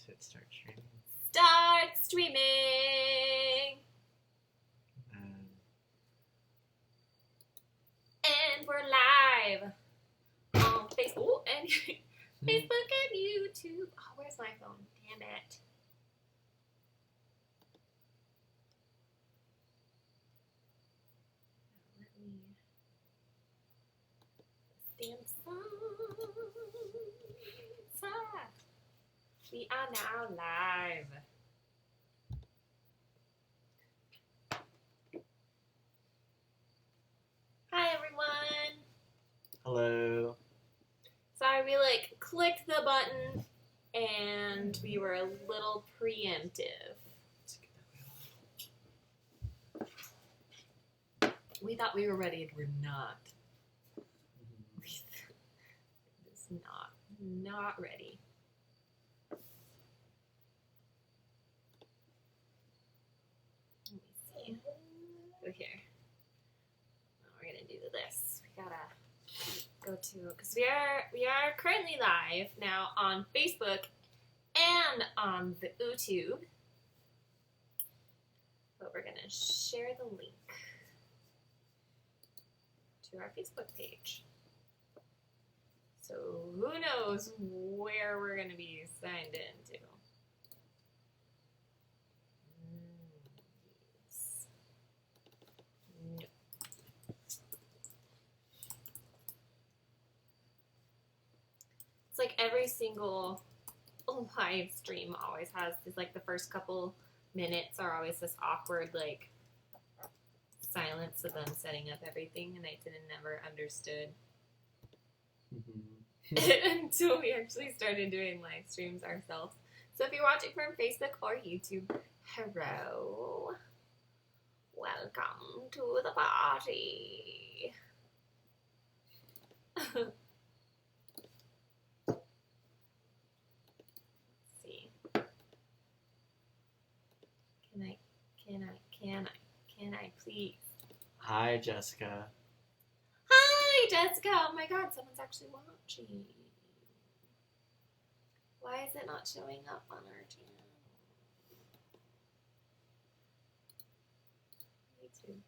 Just hit start streaming. Start streaming! And we're live on Facebook and Facebook and YouTube. Oh, where's my phone? Damn it. Stinsons. We are now live. Hi everyone. Hello. Sorry, we clicked the button and we were a little preemptive. We thought we were ready and we're not. It's not ready. Let me see. Go here. We're gonna do this. We gotta go to, because we are currently live now on Facebook and on the YouTube. But we're gonna share the link to our Facebook page. So who knows where we're gonna be signed into. No. It's like every single live stream always has this, like the first couple minutes are always this awkward silence of them setting up everything, and I never understood until we actually started doing live streams ourselves. So if you're watching from Facebook or YouTube, hello. Welcome to the party. Let's see. Can I please? Hi, Jessica. Hi, Jessica. Oh my God, someone's actually watching. Why is it not showing up on our channel? YouTube.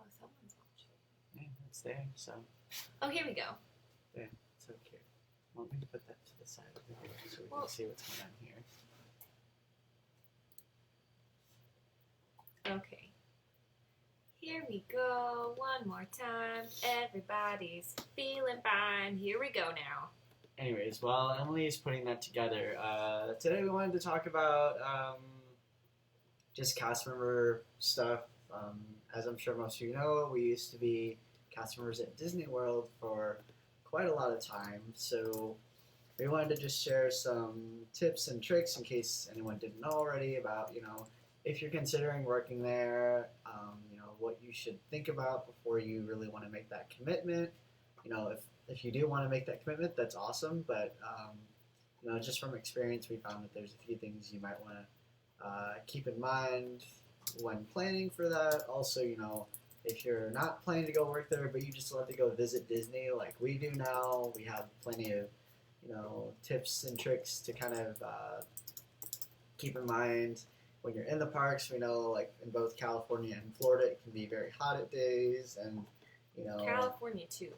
Oh, someone's watching. Yeah, it's there, so. Oh, here we go. Yeah, it's okay. Want me to put that to the side of the video so we Well, can see what's going on here? Okay. Here we go. One more time. Everybody's feeling fine. Here we go now. Anyways, while Emily's putting that together, today we wanted to talk about just cast member stuff. As I'm sure most of you know, we used to be cast members at Disney World for quite a lot of time, so we wanted to just share some tips and tricks in case anyone didn't know already about, if you're considering working there, what you should think about before you really want to make that commitment. If you do want to make that commitment, that's awesome, but just from experience, we found that there's a few things you might want to keep in mind when planning for that. Also, if you're not planning to go work there, but you just love to go visit Disney like we do now, we have plenty of, tips and tricks to kind of keep in mind when you're in the parks. We know, in both California and Florida, it can be very hot at days, and, California, too.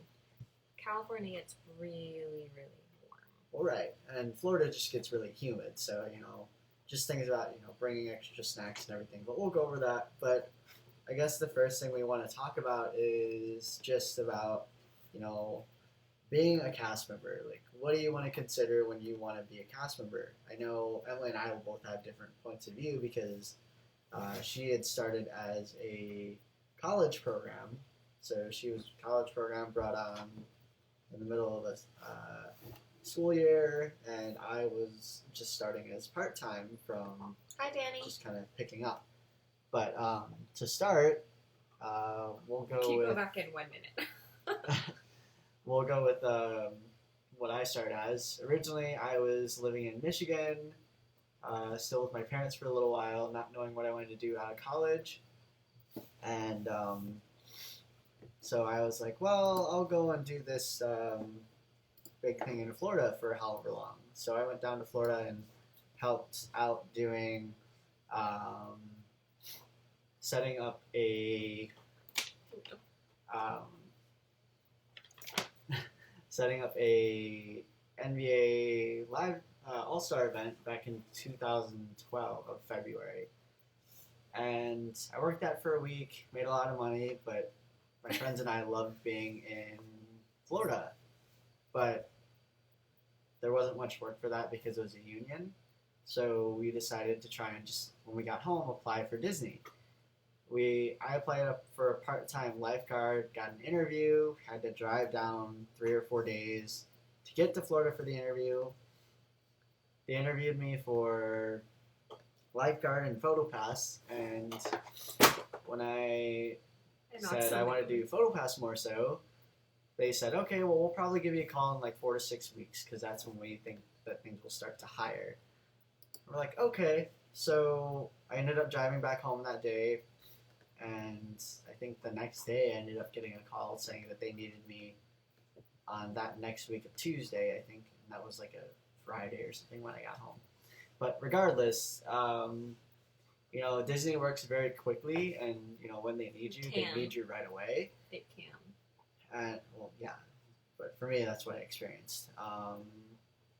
California gets really, really warm. Well, right, and Florida just gets really humid, so, just things about, bringing extra snacks and everything, but we'll go over that. But I guess the first thing we want to talk about is just about, being a cast member. What do you want to consider when you want to be a cast member? I know Emily and I will both have different points of view because she had started as a college program, so she was a college program brought on in the middle of a school year, and I was just starting as part-time from Hi, Danny. just kind of picking up. But to start, we'll go back in 1 minute. we'll go with what I started as. Originally, I was living in Michigan, still with my parents for a little while, not knowing what I wanted to do out of college. And So I was like, well, I'll go and do this big thing in Florida for however long. So I went down to Florida and helped out doing um, setting up a um, setting up a NBA live All-Star event back in 2012 of February. And I worked that for a week, made a lot of money, but my friends and I loved being in Florida. But there wasn't much work for that because it was a union. So we decided to try and just, when we got home, apply for Disney. I applied for a part-time lifeguard, got an interview, had to drive down 3 or 4 days to get to Florida for the interview. They interviewed me for lifeguard and photo pass, and when I said I want to do photo pass more so, they said, okay, well, we'll probably give you a call in like 4 to 6 weeks because that's when we think that things will start to hire. We're like, okay. So I ended up driving back home that day, and I think the next day I ended up getting a call saying that they needed me on that next week of Tuesday, I think, and that was like a Friday or something when I got home. But regardless, Disney works very quickly, and when they need you, they need you right away. They can. And well, yeah, but for me, that's what I experienced.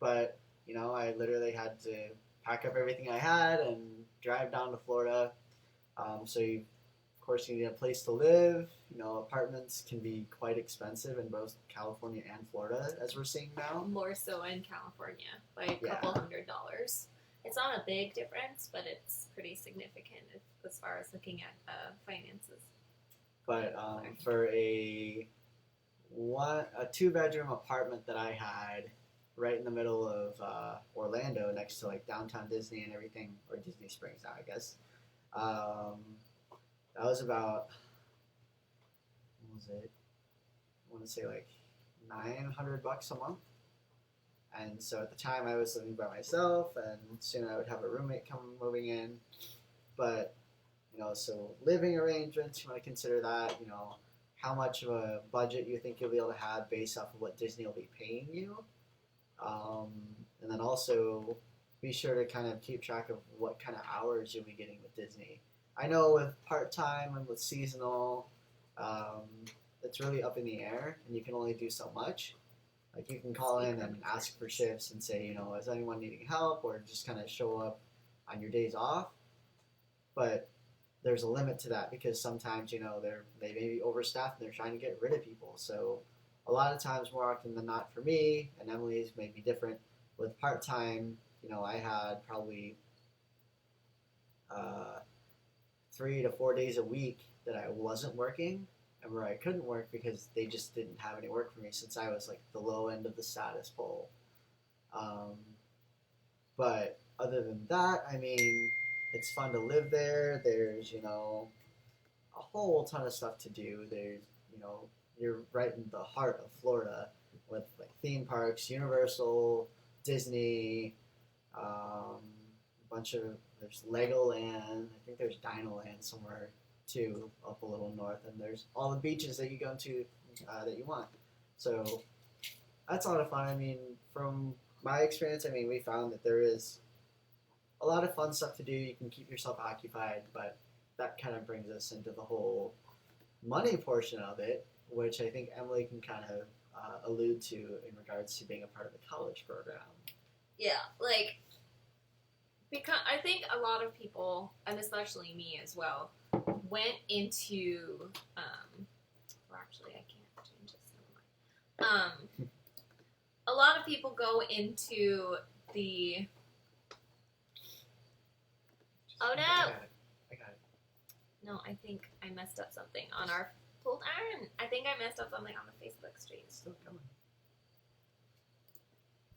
But I literally had to pack up everything I had and drive down to Florida. So of course, you need a place to live. Apartments can be quite expensive in both California and Florida, as we're seeing now. More so in California, by a couple $100s. It's not a big difference, but it's pretty significant as far as looking at finances. But for a 2-bedroom apartment that I had right in the middle of Orlando, next to like downtown Disney and everything, or Disney Springs now, I guess. That was about, what was it? I want to say like $900 a month. And so at the time I was living by myself, and soon I would have a roommate moving in. But, so living arrangements, you want to consider that, how much of a budget you think you'll be able to have based off of what Disney will be paying you. And then also be sure to kind of keep track of what kind of hours you'll be getting with Disney. I know with part-time and with seasonal, it's really up in the air, and you can only do so much. Like, you can call in and ask for shifts and say, is anyone needing help, or just kind of show up on your days off. But there's a limit to that because sometimes, they may be overstaffed and they're trying to get rid of people. So a lot of times, more often than not for me, and Emily's may be different, with part-time, I had probably 3 to 4 days a week that I wasn't working, and where I couldn't work because they just didn't have any work for me since I was like the low end of the status poll. But other than that, it's fun to live there. There's, a whole ton of stuff to do. There's, you're right in the heart of Florida with like theme parks, Universal, Disney, there's Legoland. I think there's Dinoland somewhere too, up a little north, and there's all the beaches that you go to that you want. So that's a lot of fun. From my experience, we found that there is a lot of fun stuff to do. You can keep yourself occupied, but that kind of brings us into the whole money portion of it, which I think Emily can kind of allude to in regards to being a part of the college program. Yeah, because I think a lot of people, and especially me as well, went into, actually I can't change this, never mind. A lot of people go into the, oh no! I got it. No, I think I messed up something on our pulled iron. I think I messed up something on the Facebook stream. It's still coming.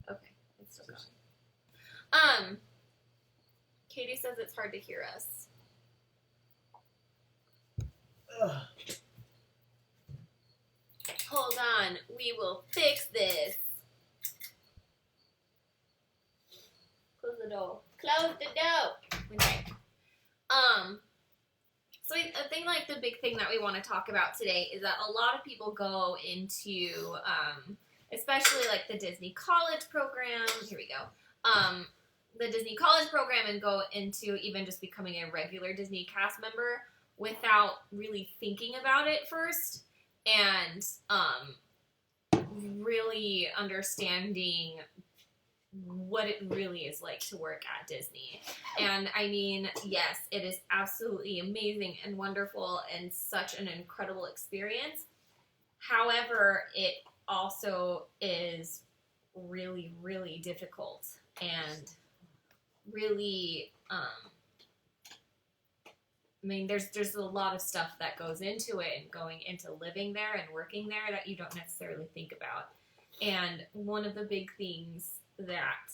Okay, it's still going. Katie says it's hard to hear us. Ugh. Hold on, we will fix this. Close the door. Close the door. Okay. So I think like the big thing that we want to talk about today is that a lot of people go into, especially like the Disney College program. Here we go. The Disney College program and go into even just becoming a regular Disney cast member without really thinking about it first and really understanding what it really is like to work at Disney. And I mean, yes, it is absolutely amazing and wonderful and such an incredible experience. However, it also is really, really difficult and really, I mean, there's a lot of stuff that goes into it and going into living there and working there that you don't necessarily think about. And one of the big things that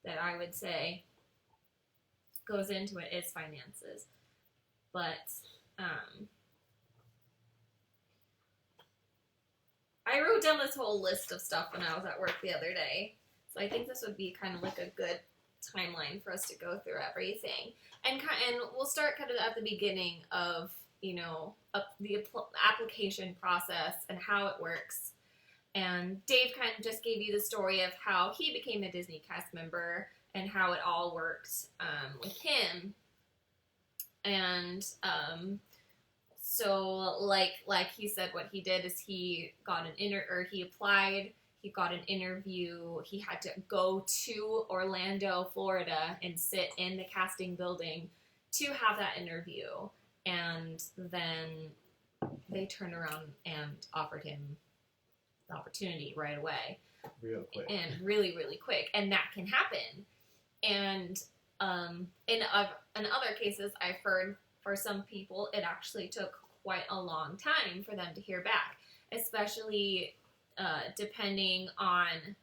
that I would say goes into it is finances. But I wrote down this whole list of stuff when I was at work the other day. So I think this would be kind of like a good timeline for us to go through everything. And we'll start kind of at the beginning of, you know, the application process and how it works. And Dave kind of just gave you the story of how he became a Disney cast member and how it all worked with him. And so, like he said, what he did is he got he applied. He got an interview. He had to go to Orlando, Florida, and sit in the casting building to have that interview. And then they turned around and offered him the opportunity right away. Real quick. And really, really quick. And that can happen. And in other cases, I've heard for some people, it actually took quite a long time for them to hear back, especially depending on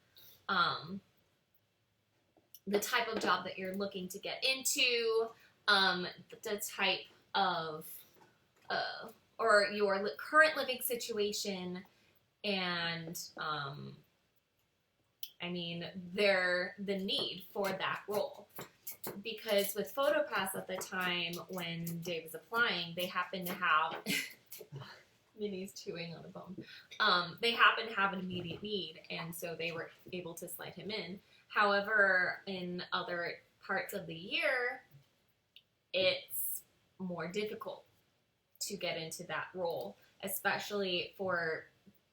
the type of job that you're looking to get into, the type of, or your current living situation, and I mean, the need for that role. Because with PhotoPass at the time when Dave was applying, they happened to have Minnie's chewing on a bone. They happened to have an immediate need, and so they were able to slide him in. However, in other parts of the year, it's more difficult to get into that role, especially for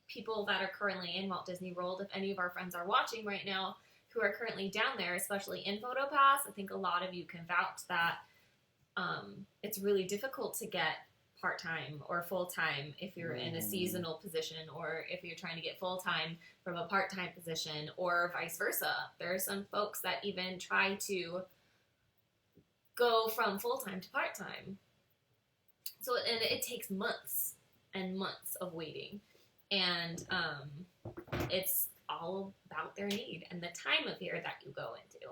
people that are currently in Walt Disney World. If any of our friends are watching right now who are currently down there, especially in PhotoPass, I think a lot of you can vouch that it's really difficult to get part-time or full-time if you're in a seasonal position, or if you're trying to get full-time from a part-time position, or vice versa. There are some folks that even try to go from full-time to part-time. So, and it takes months and months of waiting. And it's all about their need and the time of year that you go into.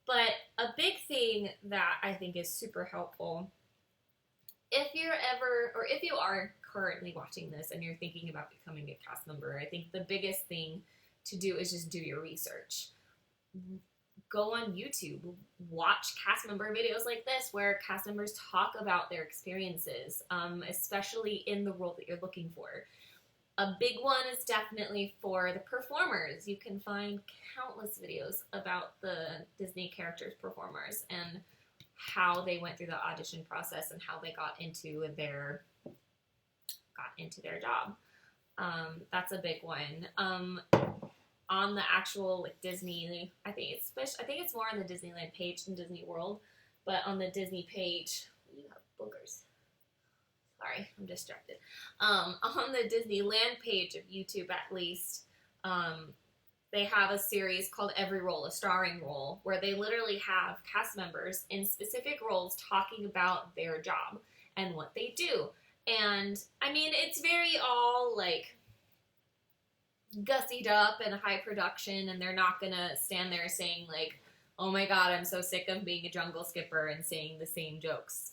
But a big thing that I think is super helpful, if you are currently watching this and you're thinking about becoming a cast member, I think the biggest thing to do is just do your research. Go on YouTube, watch cast member videos like this where cast members talk about their experiences, especially in the role that you're looking for. A big one is definitely for the performers. You can find countless videos about the Disney characters performers and how they went through the audition process and how they got into their job. That's a big one. On the actual Disney, I think it's more on the Disneyland page than Disney World, but on the Disney page, you have boogers. Sorry, I'm distracted. On the Disneyland page of YouTube, at least, they have a series called Every Role, a starring role, where they literally have cast members in specific roles talking about their job and what they do. And, I mean, it's very all, gussied up and high production, and they're not gonna stand there saying, oh my god, I'm so sick of being a jungle skipper and saying the same jokes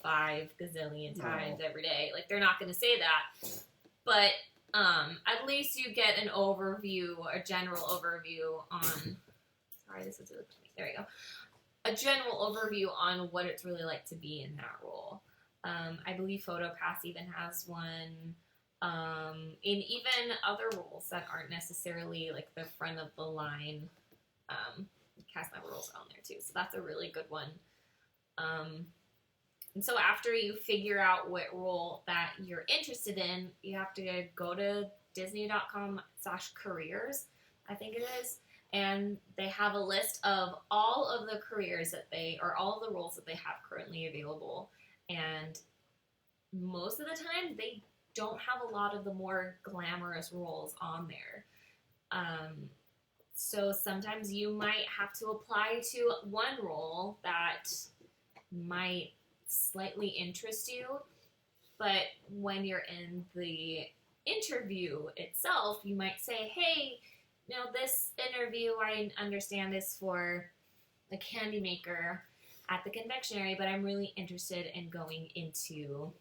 5 gazillion times every day. They're not going to say that. But at least you get an overview, a general overview on... Sorry, this is really funny. There we go. a general overview on what it's really like to be in that role. I believe PhotoPass even has one. In even other roles that aren't necessarily like the front of the line cast member roles on there too. So that's a really good one. And so after you figure out what role that you're interested in, you have to go to disney.com/careers, I think it is. And they have a list of all of the careers or all of the roles that they have currently available. And most of the time, they don't have a lot of the more glamorous roles on there. So sometimes you might have to apply to one role that might slightly interest you, but when you're in the interview itself, you might say, hey, this interview I understand is for a candy maker at the confectionery, but I'm really interested in going into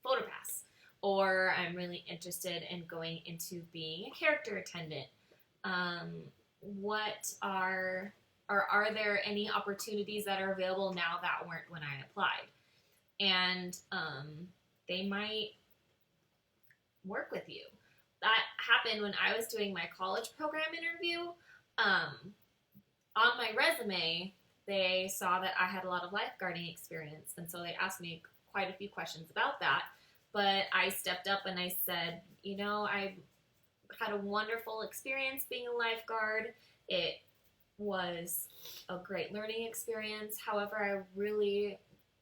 PhotoPass, or I'm really interested in going into being a character attendant. Are there any opportunities that are available now that weren't when I applied? And they might work with you. That happened when I was doing my college program interview. On my resume, they saw that I had a lot of lifeguarding experience, and so they asked me quite a few questions about that. But I stepped up and I said, I had a wonderful experience being a lifeguard. It was a great learning experience. However, I really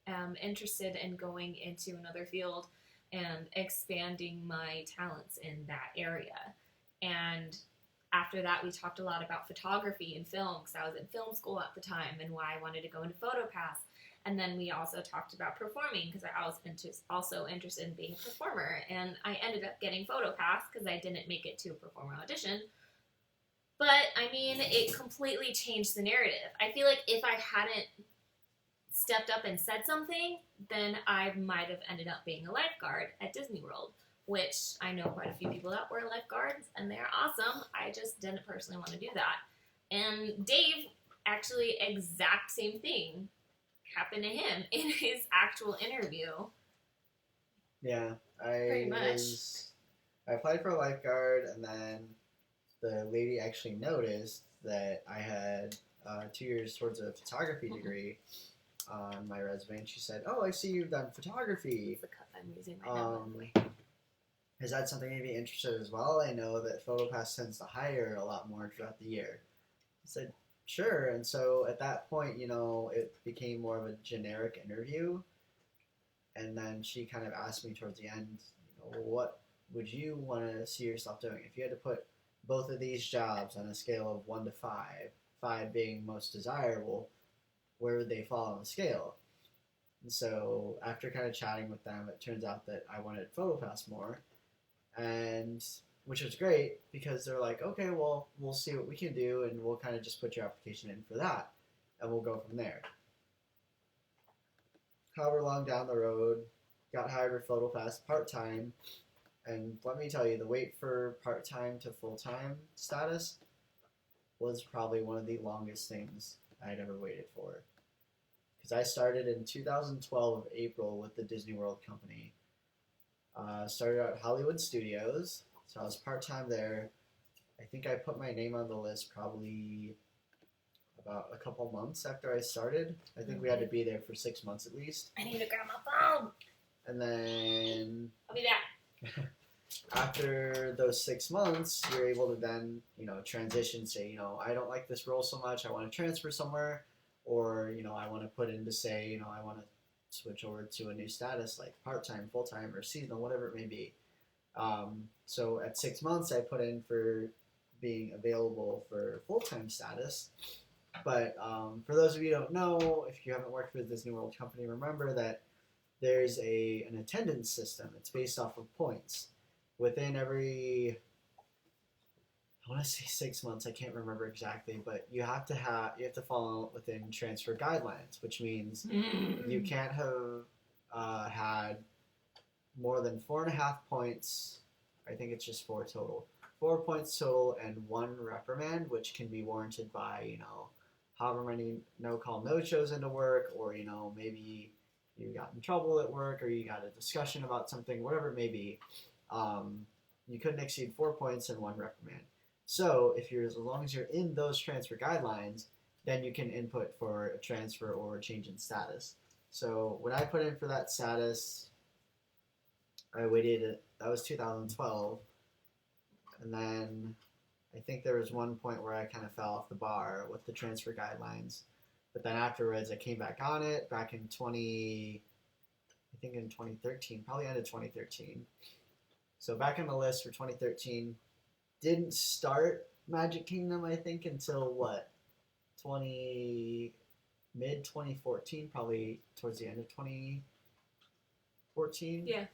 am interested in going into another field and expanding my talents in that area. And after that, we talked a lot about photography and film, because I was in film school at the time, and why I wanted to go into PhotoPass. And then we also talked about performing, because I was also interested in being a performer. And I ended up getting PhotoPass because I didn't make it to a performer audition. But, it completely changed the narrative. I feel like if I hadn't stepped up and said something, then I might have ended up being a lifeguard at Disney World, which I know quite a few people that were lifeguards, and they're awesome. I just didn't personally want to do that. And Dave, actually, exact same thing happened to him in his actual interview. Yeah, Pretty much. I applied for a lifeguard, and then the lady actually noticed that I had 2 years towards a photography degree on my resume, and she said, "Oh, I see you've done photography." It's the cup I'm using right now. Is that something you'd be interested in as well? I know that PhotoPass tends to hire a lot more throughout the year. I said, sure. And so at that point, it became more of a generic interview. And then she kind of asked me towards the end, what would you want to see yourself doing? If you had to put both of these jobs on a scale of 1 to 5, 5 being most desirable, where would they fall on the scale? And so after kind of chatting with them, it turns out that I wanted PhotoPass more, and which was great because they're like, okay, well, we'll see what we can do, and we'll kind of just put your application in for that, and we'll go from there. However long down the road, got hired for PhotoPass part-time, and let me tell you, the wait for part-time to full-time status was probably one of the longest things I'd ever waited for. Because I started in 2012 April with the Disney World Company. Started out at Hollywood Studios, so I was part-time there. I think I put my name on the list probably about a couple months after I started. I think we had to be there for 6 months at least. I need to grab my phone. And then I'll be back. After those 6 months, you're able to then, transition, say, I don't like this role so much, I want to transfer somewhere, or, I want to put in to say, I want to switch over to a new status like part-time, full-time, or seasonal, whatever it may be. So at 6 months, I put in for being available for full-time status. But for those of you who don't know, if you haven't worked for the Disney World Company, remember that there's an attendance system. It's based off of points. Within every, I want to say 6 months, I can't remember exactly, but you have to fall within transfer guidelines, which means you can't have had more than 4.5 points. I think it's just 4 total. 4 points total and 1 reprimand, which can be warranted by, however many no-call, no-shows into work, or, maybe you got in trouble at work, or you got a discussion about something, whatever it may be, you couldn't exceed 4 points and 1 reprimand. So as long as you're in those transfer guidelines, then you can input for a transfer or a change in status. So when I put in for that status, I waited, that was 2012, and then I think there was one point where I kind of fell off the bar with the transfer guidelines. But then afterwards, I came back on it back in 2013, probably end of 2013. So back on the list for 2013, didn't start Magic Kingdom, I think, until mid 2014, probably towards the end of 2014. Yeah.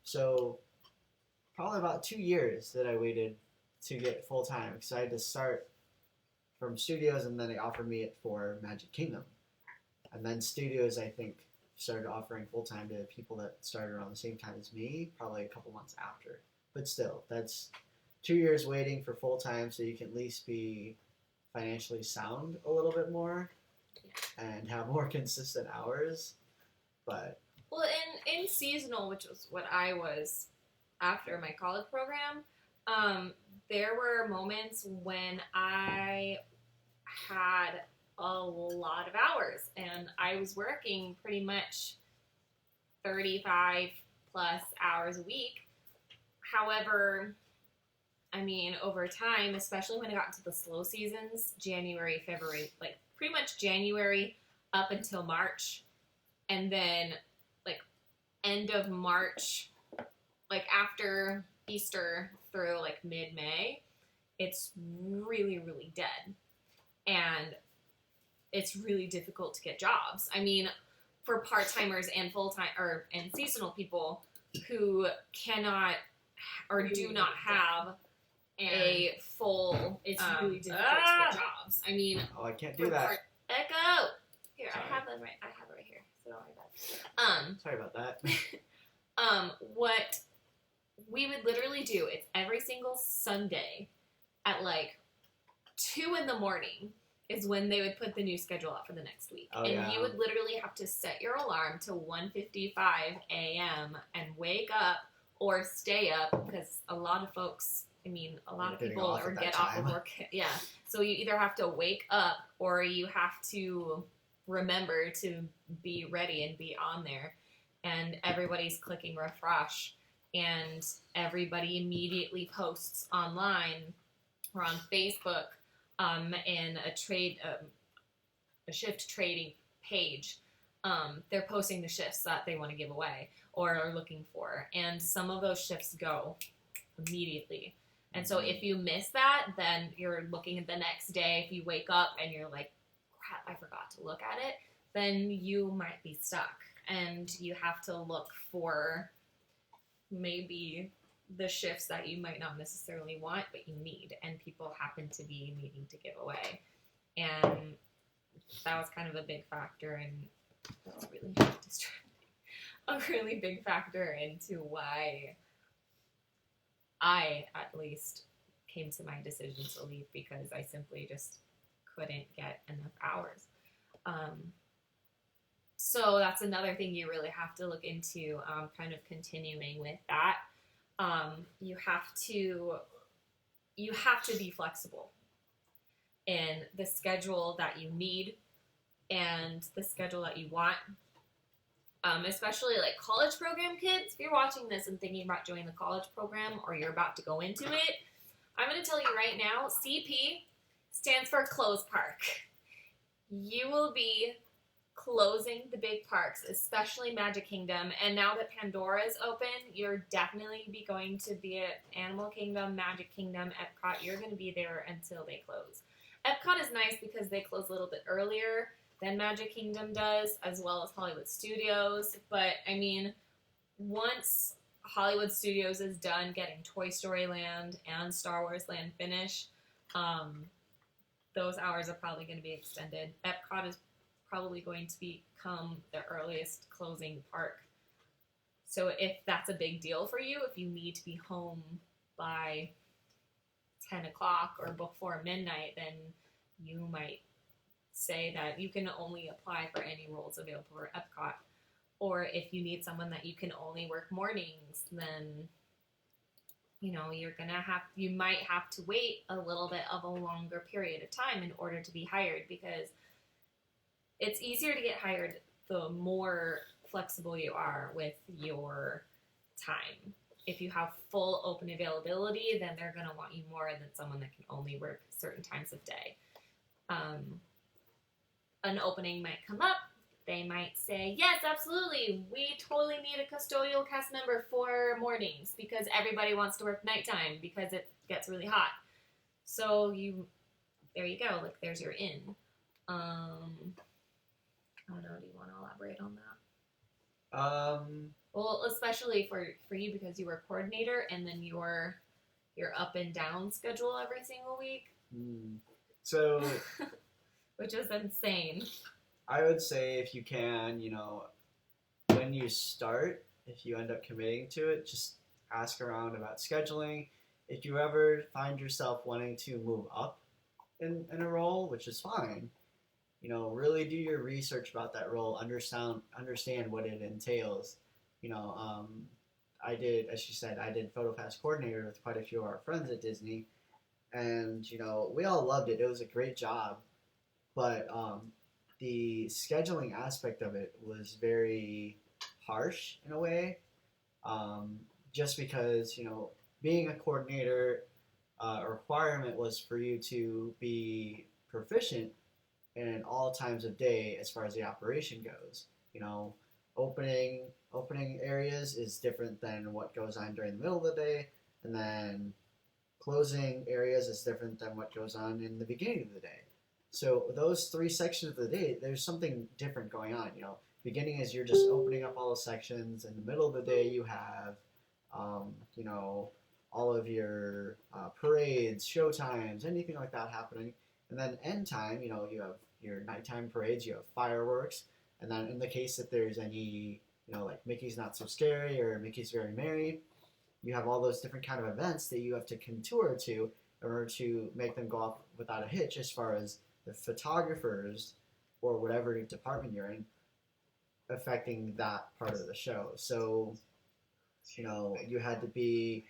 So probably about 2 years that I waited to get full time, because I had to start from Studios, and then they offered me it for Magic Kingdom, and then Studios, I think, started offering full time to people that started around the same time as me, probably a couple months after. But still, that's 2 years waiting for full time, so you can at least be financially sound a little bit more and have more consistent hours. But well, in seasonal, which was what I was after my college program, there were moments when I had a lot of hours, and I was working pretty much 35 plus hours a week. However, I mean, over time, especially when I got into the slow seasons, January, February, like pretty much January up until March, and then like end of March, like after Easter through like mid-May, it's really, really dead. And it's really difficult to get jobs. I mean, for part-timers and full-time and seasonal people who cannot or do not have a full, it's really difficult to get jobs. I mean, I can't do that. Echo. Here, Sorry. I have it right here. So don't worry about it. Sorry about that. What we would literally do, it's every single Sunday at like 2 in the morning is when they would put the new schedule out for the next week. Oh, and yeah. You would literally have to set your alarm to 1:55 a.m. and wake up or stay up, because a lot of folks, I mean, a lot of people get off of work. Yeah. So you either have to wake up or you have to remember to be ready and be on there. And everybody's clicking refresh, and everybody immediately posts online or on Facebook in a shift trading page. They're posting the shifts that they want to give away or are looking for, and some of those shifts go immediately. And so if you miss that, then you're looking at the next day. If you wake up and you're like, crap, I forgot to look at it, then you might be stuck, and you have to look for maybe the shifts that you might not necessarily want, but you need, and people happen to be needing to give away. And that was kind of a big factor, and that's really distracting. A really big factor into why I, at least, came to my decision to leave, because I simply just couldn't get enough hours. So that's another thing you really have to look into, kind of continuing with that. You have to be flexible in the schedule that you need and the schedule that you want. Especially like college program kids, if you're watching this and thinking about joining the college program, or you're about to go into it, I'm going to tell you right now, CP stands for Close Park. You will be closing the big parks, especially Magic Kingdom, and now that Pandora is open, you're definitely going to be at Animal Kingdom, Magic Kingdom, Epcot. You're going to be there until they close. Epcot is nice because they close a little bit earlier than Magic Kingdom does, as well as Hollywood Studios. But, I mean, once Hollywood Studios is done getting Toy Story Land and Star Wars Land finished, those hours are probably going to be extended. Epcot is probably going to become the earliest closing park. So if that's a big deal for you, if you need to be home by 10 o'clock or before midnight, then you might say that you can only apply for any roles available for Epcot, or if you need someone that you can only work mornings, then you might have to wait a little bit of a longer period of time in order to be hired, because it's easier to get hired the more flexible you are with your time. If you have full open availability, then they're going to want you more than someone that can only work certain times of day. An opening might come up. They might say, yes, absolutely, we totally need a custodial cast member for mornings because everybody wants to work nighttime because it gets really hot. So there you go. Like, there's your in. I don't know. Do you want to elaborate on that? Well, especially for you, because you were coordinator and then your up and down schedule every single week. So, which was insane. I would say if you can, when you start, if you end up committing to it, just ask around about scheduling. If you ever find yourself wanting to move up in a role, which is fine, really do your research about that role, understand what it entails. I did, as she said, I did PhotoPass coordinator with quite a few of our friends at Disney, and we all loved it. It was a great job, but the scheduling aspect of it was very harsh in a way, just because being a coordinator, a requirement was for you to be proficient in all times of day as far as the operation goes. Opening areas is different than what goes on during the middle of the day, and then closing areas is different than what goes on in the beginning of the day. So those 3 sections of the day, there's something different going on. Beginning is you're just opening up all the sections. In the middle of the day, you have, all of your parades, show times, anything like that happening. And then end time, you have your nighttime parades, you have fireworks. And then in the case that there's any, like Mickey's Not So Scary or Mickey's Very Merry, you have all those different kind of events that you have to contour to in order to make them go off without a hitch, as far as the photographers or whatever department you're in affecting that part of the show. So, you had to be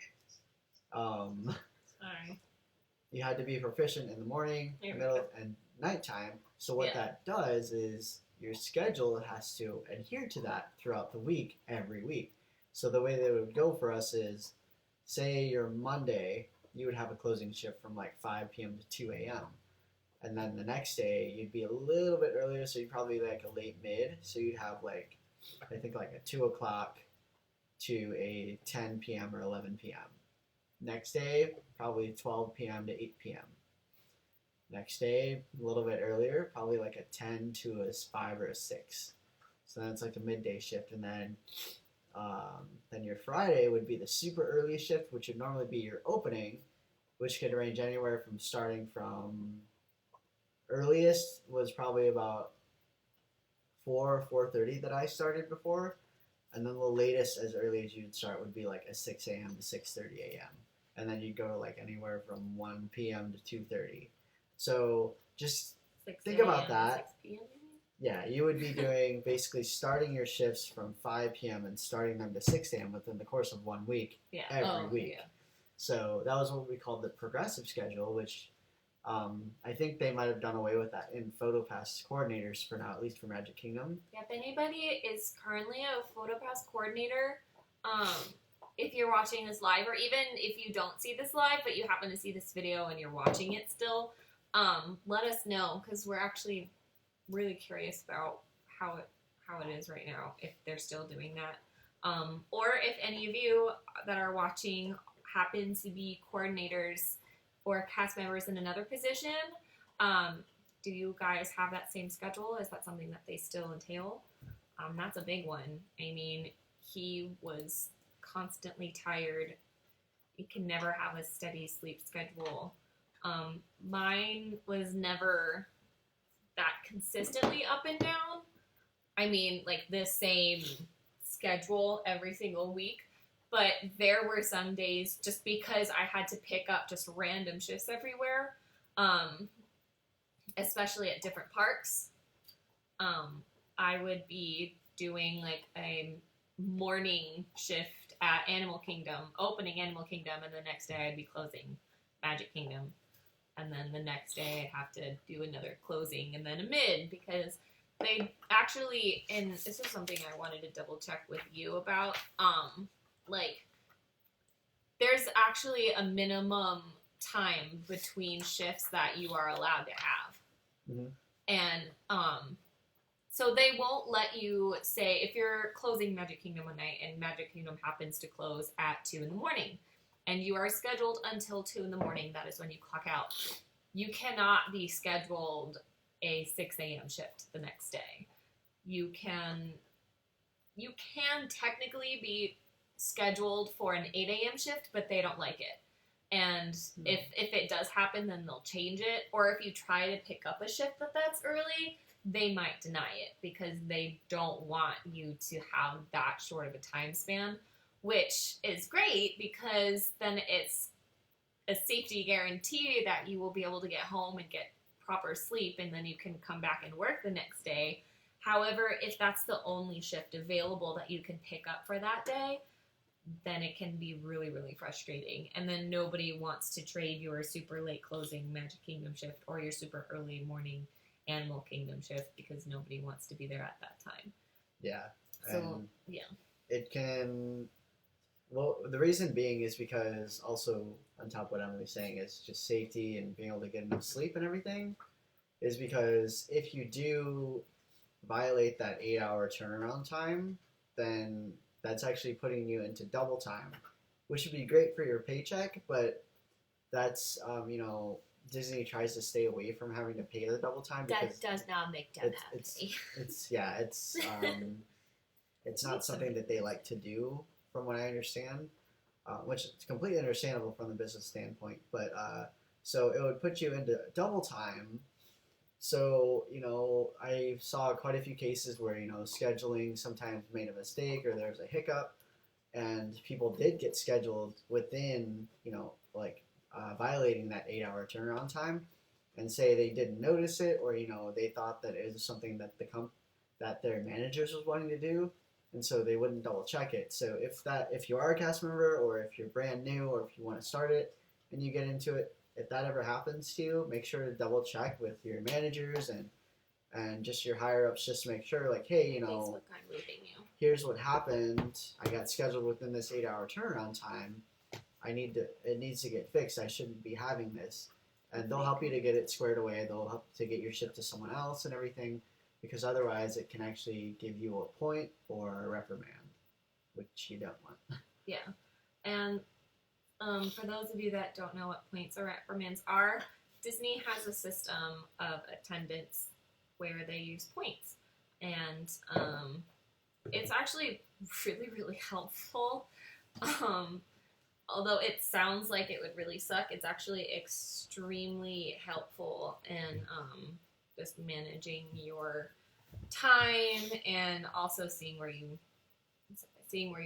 you had to be proficient in the morning, middle, and nighttime. So what that does is your schedule has to adhere to that throughout the week, every week. So the way that it would go for us is, say your Monday, you would have a closing shift from like 5 p.m. to 2 a.m. And then the next day, you'd be a little bit earlier, so you'd probably be like a late mid. So you'd have like, I think like a 2 o'clock to a 10 p.m. or 11 p.m. Next day, probably 12 p.m. to 8 p.m. Next day, a little bit earlier, probably like a 10 to a 5 or a 6. So then it's like a midday shift. And then your Friday would be the super early shift, which would normally be your opening, which could range anywhere from starting from earliest was probably about 4:30 that I started before, and then the latest as early as you'd start would be like a 6 a.m. to 6:30 a.m. and then you'd go to like anywhere from 1 p.m. to 2:30. So just think about that. 6 p.m. Yeah, you would be doing basically starting your shifts from 5 p.m. and starting them to 6 a.m. within the course of 1 week, every week. Yeah. So that was what we called the progressive schedule, which I think they might have done away with that in PhotoPass coordinators for now, at least for Magic Kingdom. Yeah, if anybody is currently a PhotoPass coordinator, if you're watching this live, or even if you don't see this live, but you happen to see this video and you're watching it still, let us know, because we're actually really curious about how it is right now, if they're still doing that. Or if any of you that are watching happen to be coordinators or cast members in another position, do you guys have that same schedule? Is that something that they still entail? That's a big one. I mean, he was constantly tired. You can never have a steady sleep schedule. Mine was never that consistently up and down. I mean, like the same schedule every single week. But there were some days, just because I had to pick up just random shifts everywhere, especially at different parks. I would be doing like a morning shift at Animal Kingdom, opening Animal Kingdom, and the next day I'd be closing Magic Kingdom. And then the next day I'd have to do another closing and then a mid, because they actually, and this is something I wanted to double check with you about, like, there's actually a minimum time between shifts that you are allowed to have. Mm-hmm. And, so they won't let you say, if you're closing Magic Kingdom one night and Magic Kingdom happens to close at 2 in the morning, and you are scheduled until 2 in the morning, that is when you clock out, you cannot be scheduled a 6 a.m. shift the next day. You can technically be scheduled for an 8 a.m. shift, but they don't like it. And if it does happen, then they'll change it. Or if you try to pick up a shift that's early, they might deny it because they don't want you to have that short of a time span, which is great because then it's a safety guarantee that you will be able to get home and get proper sleep, and then you can come back and work the next day. However, if that's the only shift available that you can pick up for that day, then it can be really, really frustrating. And then nobody wants to trade your super late closing Magic Kingdom shift or your super early morning Animal Kingdom shift because nobody wants to be there at that time. Yeah. So, yeah. It can... Well, the reason being is because also, on top of what Emily's saying, is just safety and being able to get enough sleep and everything, is because if you do violate that 8-hour turnaround time, then that's actually putting you into double time, which would be great for your paycheck, but that's, Disney tries to stay away from having to pay the double time because that does not make them happy. It's not something that they like to do, from what I understand, which is completely understandable from the business standpoint. But so it would put you into double time. So I saw quite a few cases where scheduling sometimes made a mistake or there was a hiccup, and people did get scheduled within violating that 8-hour turnaround time, and say they didn't notice it, or they thought that it was something that that their managers was wanting to do, and so they wouldn't double check it. So if you are a cast member, or if you're brand new, or if you want to start it and you get into it, if that ever happens to you, make sure to double check with your managers and just your higher ups, just to make sure, like, hey, here's what happened. I got scheduled within this 8-hour turnaround time. It needs to get fixed. I shouldn't be having this. And they'll help you to get it squared away. They'll help to get your shift to someone else and everything, because otherwise it can actually give you a point or a reprimand, which you don't want. Yeah. And for those of you that don't know what points or reprimands are, Disney has a system of attendance where they use points. And it's actually really, really helpful. Although it sounds like it would really suck, it's actually extremely helpful in just managing your time and also seeing where you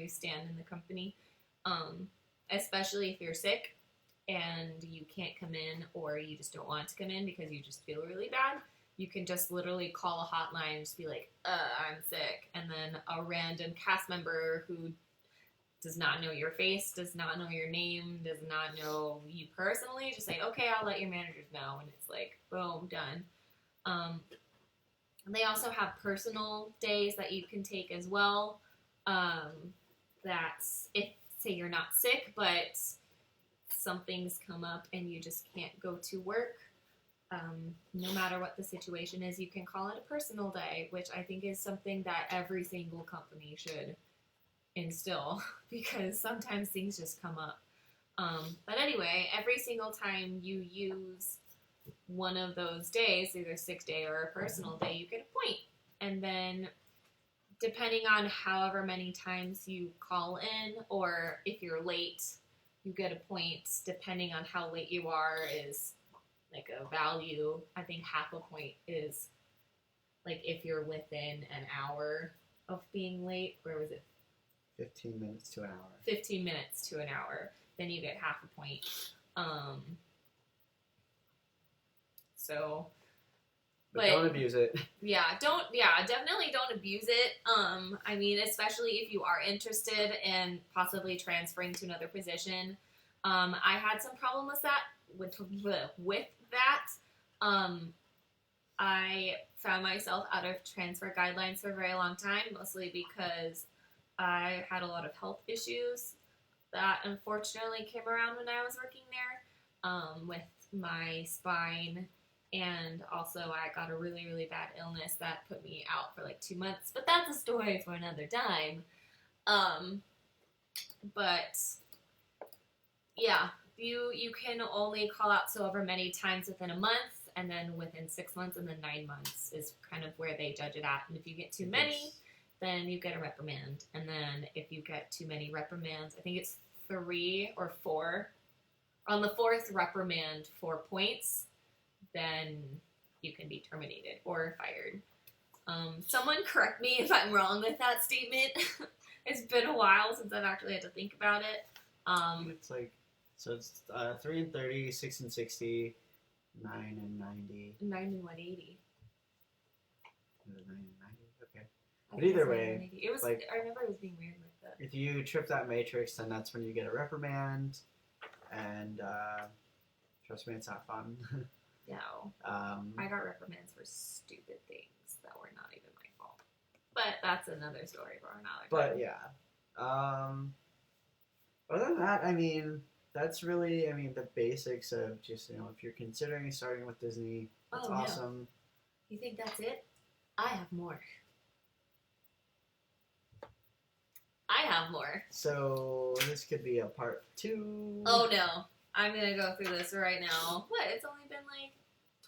stand in the company. Especially if you're sick and you can't come in, or you just don't want to come in because you just feel really bad, you can just literally call a hotline and just be like, I'm sick. And then a random cast member who does not know your face, does not know your name, does not know you personally, just say, okay, I'll let your managers know. And it's like, boom, done. They also have personal days that you can take as well. That's if, say, you're not sick, but something's come up and you just can't go to work. No matter what the situation is, you can call it a personal day, which I think is something that every single company should instill, because sometimes things just come up. But anyway, every single time you use one of those days, either sick day or a personal day, you get a point. And then depending on however many times you call in, or if you're late, you get a point. Depending on how late you are is like a value. I think half a point is like if you're within an hour of being late, where was it? 15 minutes to an hour. 15 minutes to an hour, then you get half a point. So But don't abuse it. Definitely don't abuse it. I mean, especially if you are interested in possibly transferring to another position. I had some problem with that. I found myself out of transfer guidelines for a very long time, mostly because I had a lot of health issues that unfortunately came around when I was working there, with my spine. And also, I got a really, really bad illness that put me out for like 2 months. But that's a story for another time. But yeah, you can only call out so over many times within a month, and then within 6 months, and then 9 months is kind of where they judge it at. And if you get too many, then you get a reprimand. And then if you get too many reprimands, I think it's 3 or 4. On the 4th reprimand, 4 points, then you can be terminated or fired. Someone correct me if I'm wrong with that statement. It's been a while since I've actually had to think about it. It's like, so it's 3 and 30, 6 and 60, 9 and 90. 9 and 180. 9 and 90, okay. But either way, it was like, I remember it was being weird with that. If you trip that matrix, then that's when you get a reprimand. And trust me, it's not fun. No. I got reprimands for stupid things that were not even my fault. But that's another story for another time. But yeah. Other than that, I mean, that's really, the basics of just, if you're considering starting with Disney, that's awesome. You think that's it? I have more. So this could be a part 2. Oh no. I'm gonna go through this right now. What? It's only been like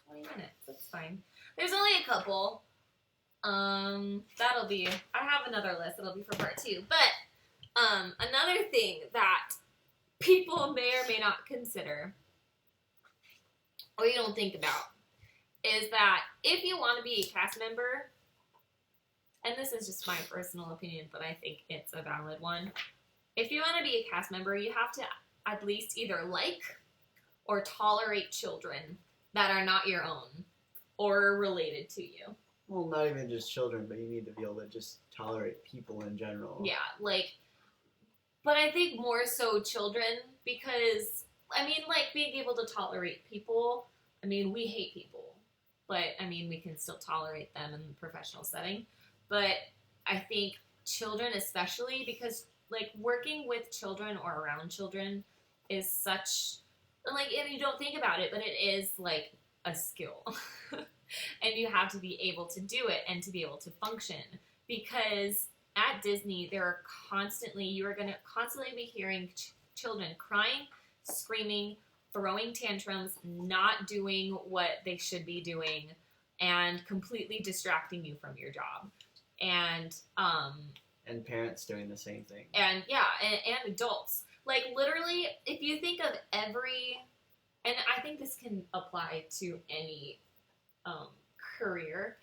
20 minutes. That's fine. There's only a couple. I have another list that'll be for part 2. But, another thing that people may or may not consider, or you don't think about, is that if you want to be a cast member, and this is just my personal opinion, but I think it's a valid one. If you want to be a cast member, you have to at least either like or tolerate children that are not your own or related to you. Well, not even just children, but you need to be able to just tolerate people in general. Yeah, but I think more so children, because, being able to tolerate people, we hate people, but, we can still tolerate them in the professional setting. But I think children especially, because, working with children or around children is such, and you don't think about it, but it is, a skill. And you have to be able to do it and to be able to function. Because at Disney, you are going to constantly be hearing children crying, screaming, throwing tantrums, not doing what they should be doing, and completely distracting you from your job. And parents doing the same thing. And adults. Literally, if you think of and I think this can apply to any career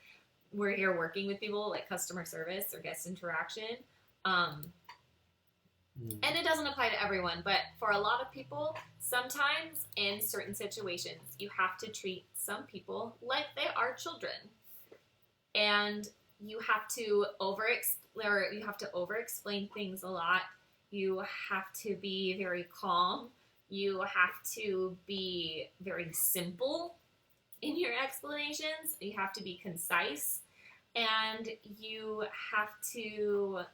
where you're working with people, like customer service or guest interaction. And it doesn't apply to everyone, but for a lot of people, sometimes in certain situations, you have to treat some people like they are children. And you have to over-explain things a lot. You have to be very calm. You have to be very simple in your explanations. You have to be concise. And you have to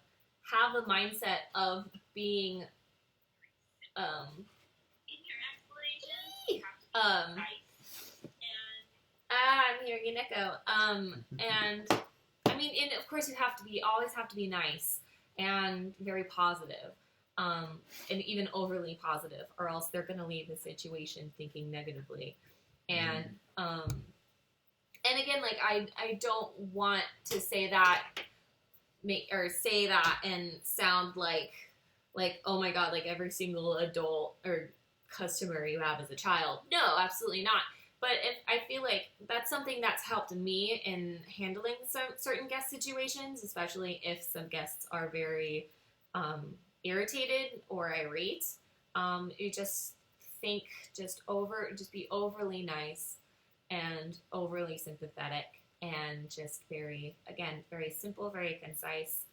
have the mindset of being in your explanations. I'm hearing an echo. And of course you always have to be nice and very positive. And even overly positive, or else they're going to leave the situation thinking negatively. And again, I don't want to say that and sound like oh my god, every single adult or customer you have is a child. No, absolutely not. But I feel like that's something that's helped me in handling certain guest situations, especially if some guests are very irritated or irate. You just be overly nice and overly sympathetic and just very, again, very simple, very concise,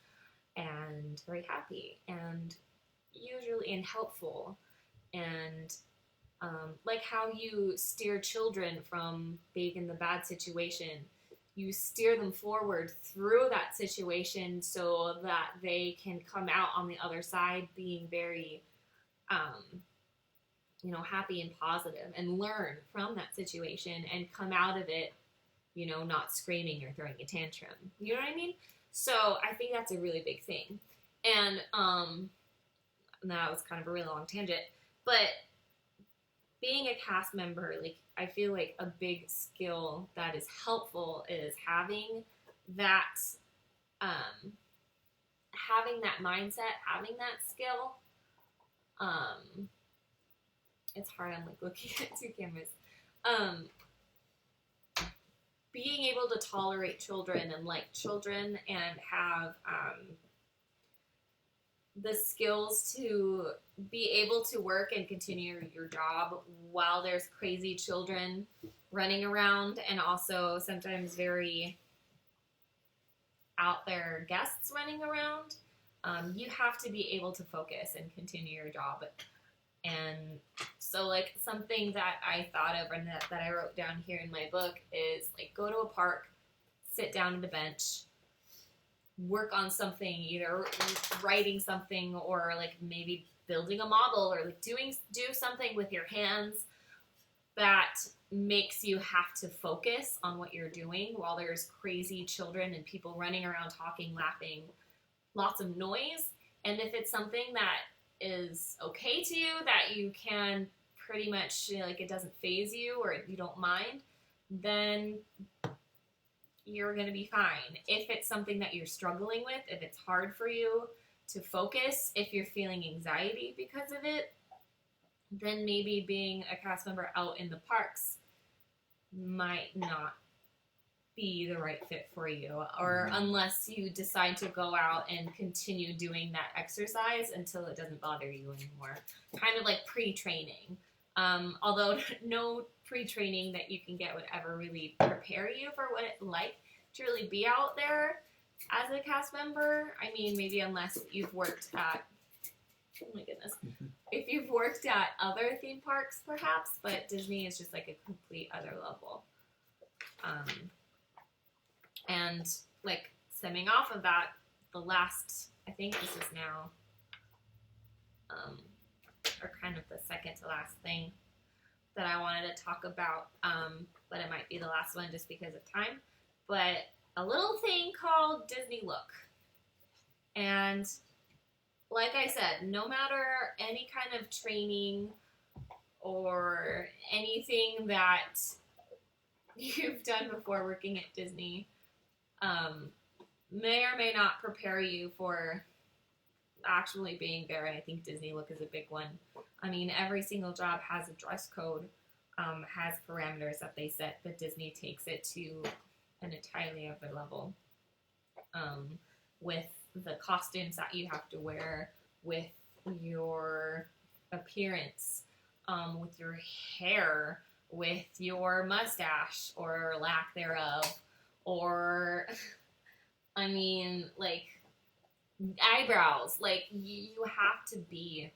and very happy and usually and helpful. And like how you steer children from being in the bad situation, you steer them forward through that situation so that they can come out on the other side being very, happy and positive and learn from that situation and come out of it, not screaming or throwing a tantrum. You know what I mean? So I think that's a really big thing. And that was kind of a really long tangent, but being a cast member, like, I feel like a big skill that is helpful is having that mindset, having that skill. It's hard. I'm like looking at two cameras. Being able to tolerate children and like children and have the skills to be able to work and continue your job while there's crazy children running around, and also sometimes very out there guests running around. You have to be able to focus and continue your job. And so, like, something that I thought of and that I wrote down here in my book is, like, go to a park, sit down at a bench, work on something, either writing something or, like, maybe building a model or, like, do something with your hands that makes you have to focus on what you're doing while there's crazy children and people running around talking, laughing, lots of noise. And if it's something that is okay to you, that you can pretty much, like, it doesn't faze you or you don't mind, then you're going to be fine. If it's something that you're struggling with, if it's hard for you to focus, if you're feeling anxiety because of it, then maybe being a cast member out in the parks might not be the right fit for you, or unless you decide to go out and continue doing that exercise until it doesn't bother you anymore. Kind of like pre-training. Although no pre-training that you can get would ever really prepare you for what it's like to really be out there as a cast member. I mean, maybe unless you've worked at, oh my goodness, if you've worked at other theme parks perhaps, but Disney is just like a complete other level. And like stemming off of that, the last, I think this is now, or kind of the second to last thing that I wanted to talk about, but it might be the last one just because of time, but a little thing called Disney Look. And like I said, no matter any kind of training or anything that you've done before working at Disney, may or may not prepare you for actually being there. And I think Disney Look is a big one. I mean, every single job has a dress code, has parameters that they set, but Disney takes it to an entirely other level, with the costumes that you have to wear, with your appearance, with your hair, with your mustache or lack thereof, or, I mean, like, eyebrows. Like, you have to be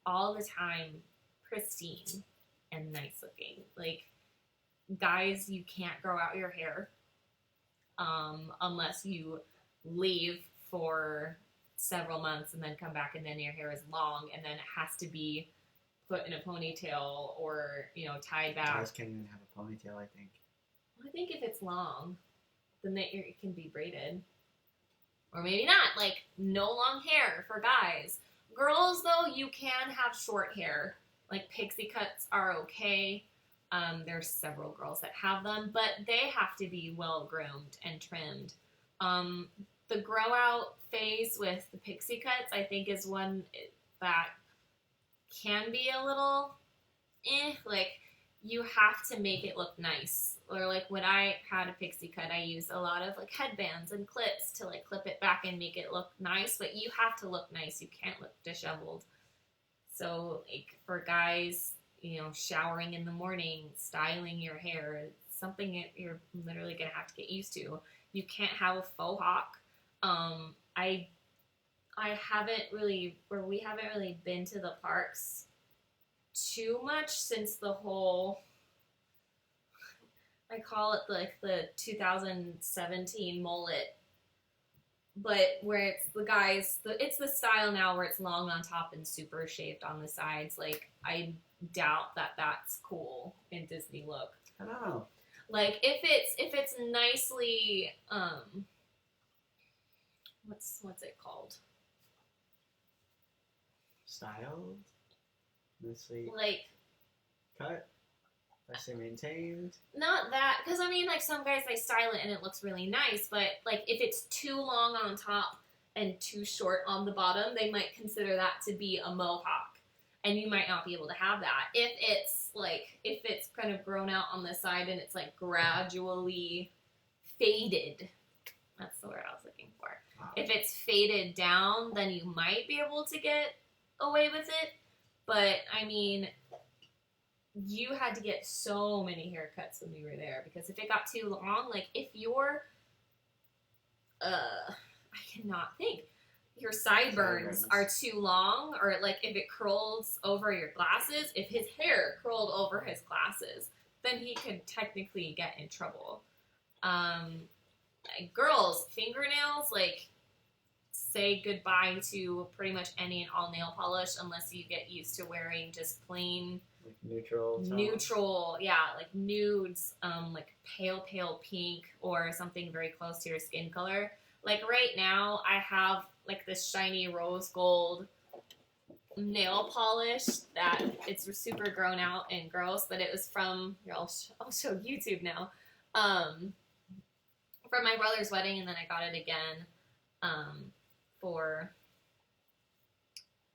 all the time pristine and nice looking. Like, guys, you can't grow out your hair unless you leave for several months and then come back and then your hair is long and then it has to be put in a ponytail or, tied back. Guys can't even have a ponytail, I think. I think if it's long, then it can be braided. Or maybe not, like, no long hair for guys. Girls, though, you can have short hair. Like, pixie cuts are okay. There's several girls that have them, but they have to be well-groomed and trimmed. The grow-out phase with the pixie cuts, I think, is one that can be a little like, you have to make it look nice. Or, like, when I had a pixie cut, I used a lot of, like, headbands and clips to, like, clip it back and make it look nice, but you have to look nice. You can't look disheveled. So, like, for guys, showering in the morning, styling your hair. It's something that you're literally going to have to get used to. You can't have a faux hawk. I haven't really, or we haven't really been to the parks too much since the whole, I call it like the 2017 mullet, but where it's the guys, it's the style now where it's long on top and super shaved on the sides. Like, I doubt that that's cool in Disney look. I don't know. Like, if it's nicely, what's it called? Styled, nicely Like, cut, nicely maintained. not that, because I mean, like, some guys, they style it and it looks really nice, but like, if it's too long on top and too short on the bottom, they might consider that to be a mohawk, and you might not be able to have that. If it's kind of grown out on the side and it's like gradually faded, that's the word I was looking for. Wow. If it's faded down, then you might be able to get away with it. But I mean, you had to get so many haircuts when we were there, because if it got too long, like if I cannot think, your sideburns are too long, or like if it curls over your glasses, if his hair curled over his glasses, then he could technically get in trouble. Like girls, fingernails, like, say goodbye to pretty much any and all nail polish unless you get used to wearing just plain like neutral, yeah, like nudes, like pale pink or something very close to your skin color. Like right now, I have like this shiny rose gold nail polish that it's super grown out and gross, but it was from, here, I'll show YouTube now, from my brother's wedding, and then I got it again for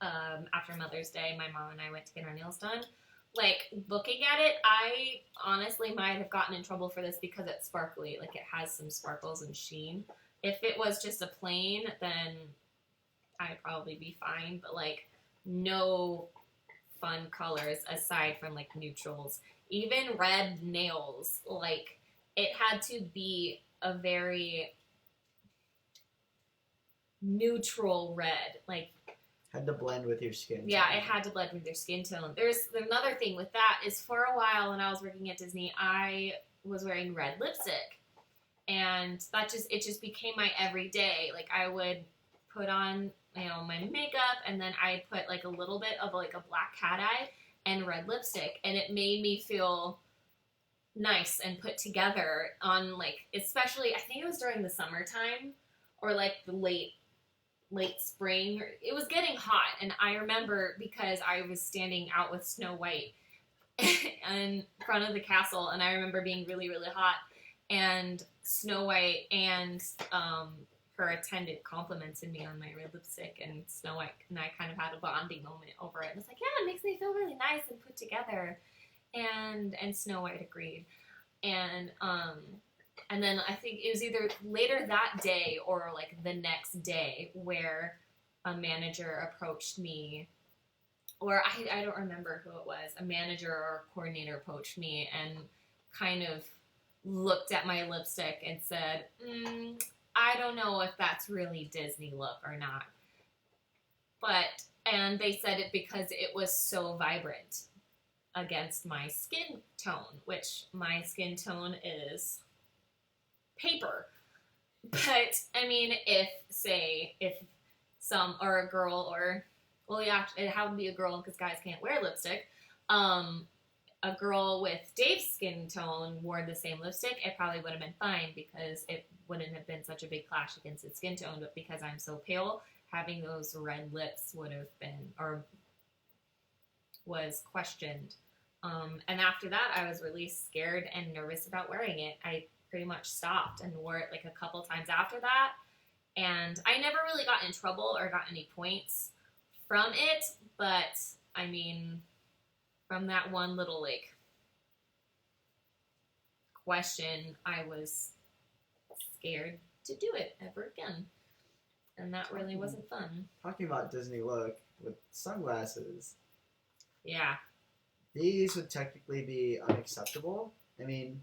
after Mother's Day. My mom and I went to get our nails done. Like, looking at it, I honestly might have gotten in trouble for this because it's sparkly. Like, it has some sparkles and sheen. If it was just a plain, then I'd probably be fine. But, like, no fun colors aside from, like, neutrals. Even red nails, like, it had to be a very neutral red. Like, had to blend with your skin tone. Yeah, it had to blend with your skin tone. There's another thing with that is, for a while when I was working at Disney, I was wearing red lipstick, and it just became my everyday. Like, I would put on, my makeup, and then I'd put like a little bit of like a black cat eye and red lipstick, and it made me feel nice and put together on, like, especially, I think it was during the summertime or like the late spring. It was getting hot, and I remember, because I was standing out with Snow White in front of the castle, and I remember being really, really hot, and Snow White and her attendant complimented me on my red lipstick, and Snow White and I kind of had a bonding moment over it. And it's like, yeah, it makes me feel really nice and put together, and Snow White agreed. And then I think it was either later that day or like the next day where a manager approached me, or I don't remember who it was, a manager or a coordinator approached me and kind of looked at my lipstick and said, I don't know if that's really Disney look or not. And they said it because it was so vibrant against my skin tone, which my skin tone is paper. But I mean, if some, or a girl, or, well, yeah, it happened to be a girl because guys can't wear lipstick, a girl with Dave's skin tone wore the same lipstick, it probably would have been fine because it wouldn't have been such a big clash against its skin tone. But because I'm so pale, having those red lips would have been, or was questioned. And after that, I was really scared and nervous about wearing it. I pretty much stopped and wore it like a couple times after that. And I never really got in trouble or got any points from it. But, I mean, from that one little, like, question, I was scared to do it ever again. And that really wasn't fun. Talking about Disney look with sunglasses. Yeah. these would technically be unacceptable. I mean,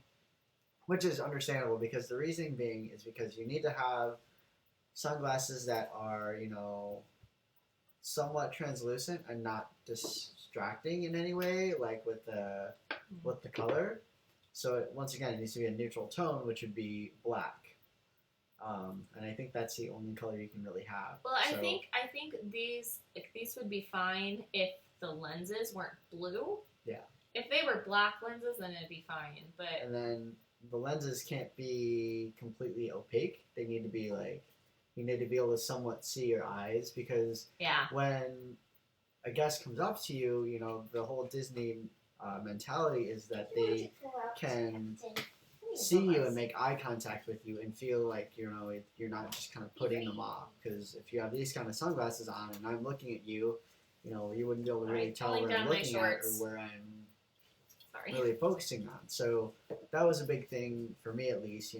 which is understandable because the reasoning being is because you need to have sunglasses that are, somewhat translucent and not distracting in any way, like with the color. So once again, it needs to be a neutral tone, which would be black. And I think that's the only color you can really have. Well, I think these would be fine if the lenses weren't blue. Yeah. If they were black lenses, then it'd be fine. And then the lenses can't be completely opaque. They need to be like, you need to be able to somewhat see your eyes, because when a guest comes up to you, the whole Disney mentality is that they can see you and make eye contact with you and feel like, you're not just kind of putting them off. Because if you have these kind of sunglasses on and I'm looking at you, you wouldn't be able to really tell where I'm looking at or where I'm really focusing on. So that was a big thing for me, at least.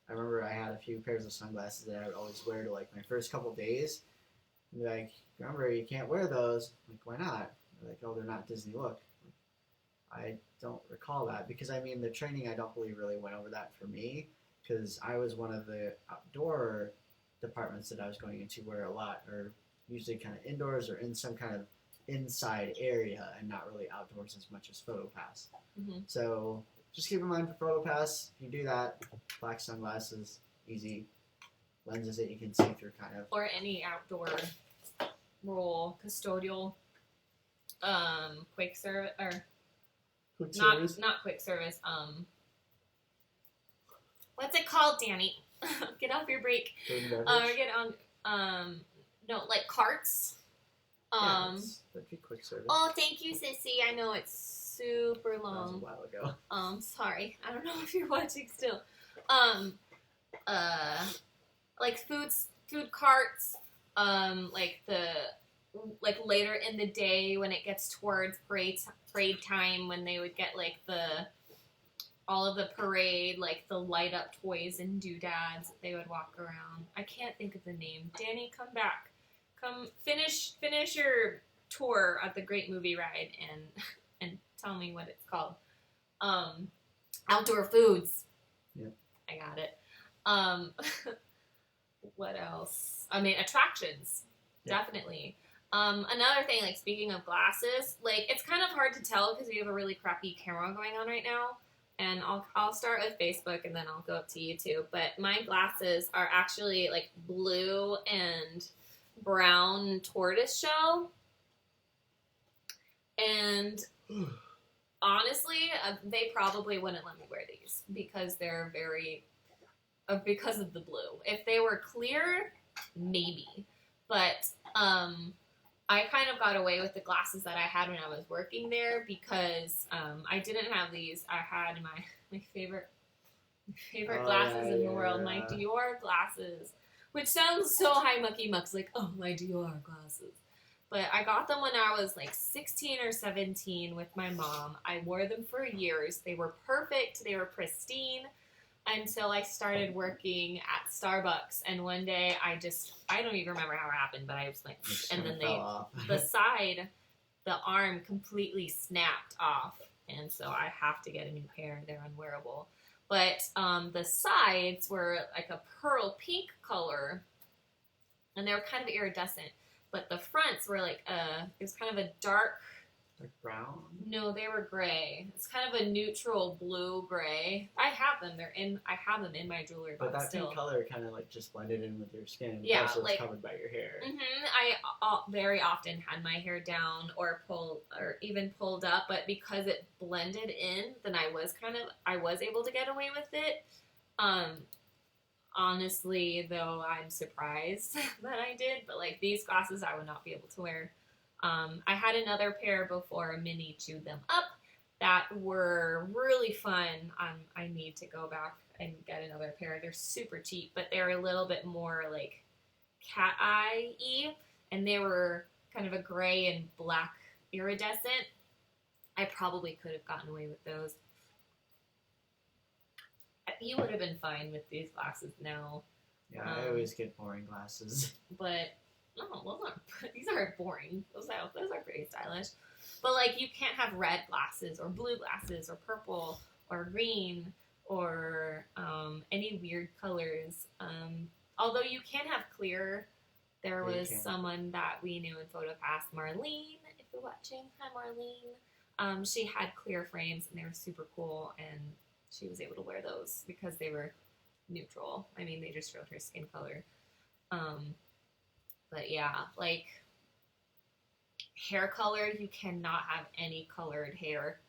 I remember I had a few pairs of sunglasses that I would always wear to like my first couple days. And like, remember, you can't wear those. I'm like, why not? They're like, oh, they're not Disney look. I don't recall that, because I mean the training, I don't believe really went over that for me, because I was one of the outdoor departments that I was going into where a lot are usually kind of indoors or in some kind of inside area and not really outdoors as much as PhotoPass. Mm-hmm. So just keep in mind for PhotoPass, if you do that, black sunglasses, easy. Lenses that you can see through kind of. Or any outdoor role, custodial, quick service, or not quick service, what's it called, Danny? Get off your break. Get on, no, like carts. That'd be quick service. Oh, thank you, Sissy. I know it's super long. That was a while ago. Sorry. I don't know if you're watching still. Like food carts, like later in the day when it gets towards parade time, when they would get like all of the parade, like the light up toys and doodads that they would walk around. I can't think of the name. Danny, come back. Come finish your tour at the Great Movie Ride and tell me what it's called. Outdoor foods. Yeah. I got it. What else? I mean, attractions. Yeah. Definitely. Another thing, like speaking of glasses, like it's kind of hard to tell because we have a really crappy camera going on right now. And I'll start with Facebook and then I'll go up to YouTube. But my glasses are actually like blue and brown tortoiseshell. And honestly, they probably wouldn't let me wear these because they're because of the blue. If they were clear, maybe. But I kind of got away with the glasses that I had when I was working there because I didn't have these. I had my favorite glasses in the world, my Dior glasses, which sounds so high mucky mucks, like, oh, my Dior glasses. But I got them when I was like 16 or 17 with my mom. I wore them for years. They were perfect. They were pristine until I started working at Starbucks. And one day I don't even remember how it happened, but I was like, and then the arm completely snapped off. And so I have to get a new pair. They're unwearable. But the sides were like a pearl pink color, and they were kind of iridescent. But the fronts were like it was kind of a dark... Like brown? No, they were gray. It's kind of a neutral blue-gray. I have them. I have them in my jewelry box. But that pink color kind of like just blended in with your skin. Yeah, also like it's covered by your hair. Mm-hmm. I very often had my hair down or even pulled up, but because it blended in, then I was able to get away with it. Honestly, though, I'm surprised that I did. But like these glasses, I would not be able to wear. I had another pair before Minnie chewed them up that were really fun. I need to go back and get another pair. They're super cheap, but they're a little bit more like cat eye-y, and they were kind of a gray and black iridescent. I probably could have gotten away with those. You would have been fine with these glasses now. Yeah, I always get boring glasses. But no, these aren't boring. Those are pretty stylish. But like you can't have red glasses or blue glasses or purple or green or any weird colors. Although you can have clear. There was someone that we knew in PhotoPass, Marlene, if you're watching. Hi, Marlene. She had clear frames, and they were super cool, and she was able to wear those because they were neutral. I mean, they just showed her skin color. But yeah, like hair color, you cannot have any colored hair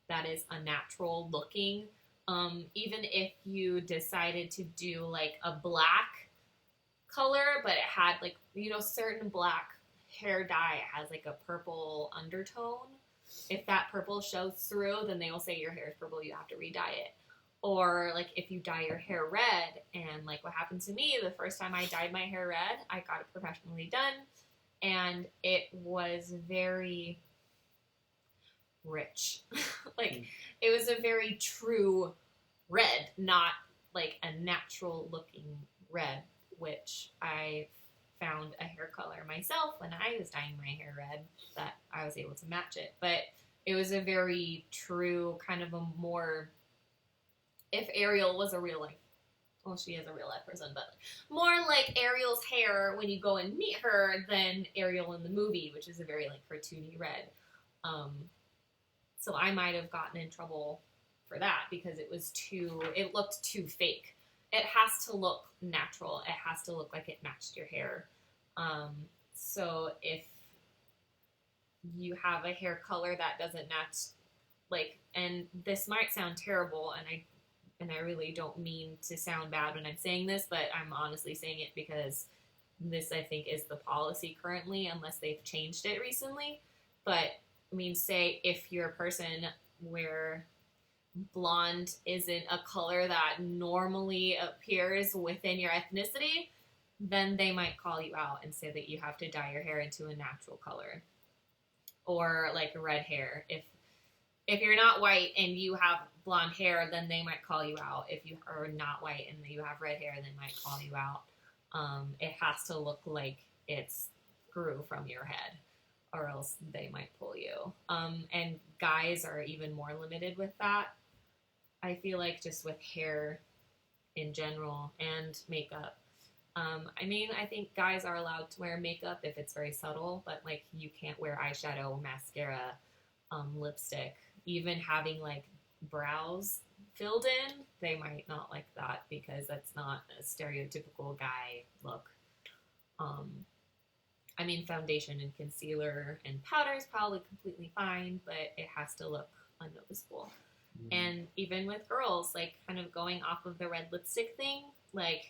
that is unnatural looking. Even if you decided to do like a black color, but it had like, you know, certain black hair dye has like a purple undertone. If that purple shows through, then they will say your hair is purple, you have to re-dye it. Or like if you dye your hair red, and like what happened to me the first time I dyed my hair red, I got it professionally done, and it was very rich. Like it was a very true red, not like a natural looking red, which I found a hair color myself when I was dyeing my hair red that I was able to match it. But it was a very true kind of a more, if Ariel was a real life, well, she is a real life person, but more like Ariel's hair when you go and meet her than Ariel in the movie, which is a very like cartoony red. So I might have gotten in trouble for that because it looked too fake. It has to look natural. It has to look like it matched your hair. So if you have a hair color that doesn't match, like, and this might sound terrible, and I really don't mean to sound bad when I'm saying this, but I'm honestly saying it because this, I think, is the policy currently, unless they've changed it recently. But, I mean, say if you're a person where blonde isn't a color that normally appears within your ethnicity, then they might call you out and say that you have to dye your hair into a natural color. Or, like, red hair. If you're not white and you have blonde hair, then they might call you out. If you are not white and you have red hair, they might call you out. It has to look like it's grew from your head, or else they might pull you. And guys are even more limited with that. I feel like just with hair in general and makeup. I mean, I think guys are allowed to wear makeup if it's very subtle, but like you can't wear eyeshadow, mascara, lipstick. Even having like brows filled in, they might not like that because that's not a stereotypical guy look. I mean, foundation and concealer and powder is probably completely fine, but it has to look unnoticeable. Mm-hmm. And even with girls, like kind of going off of the red lipstick thing, like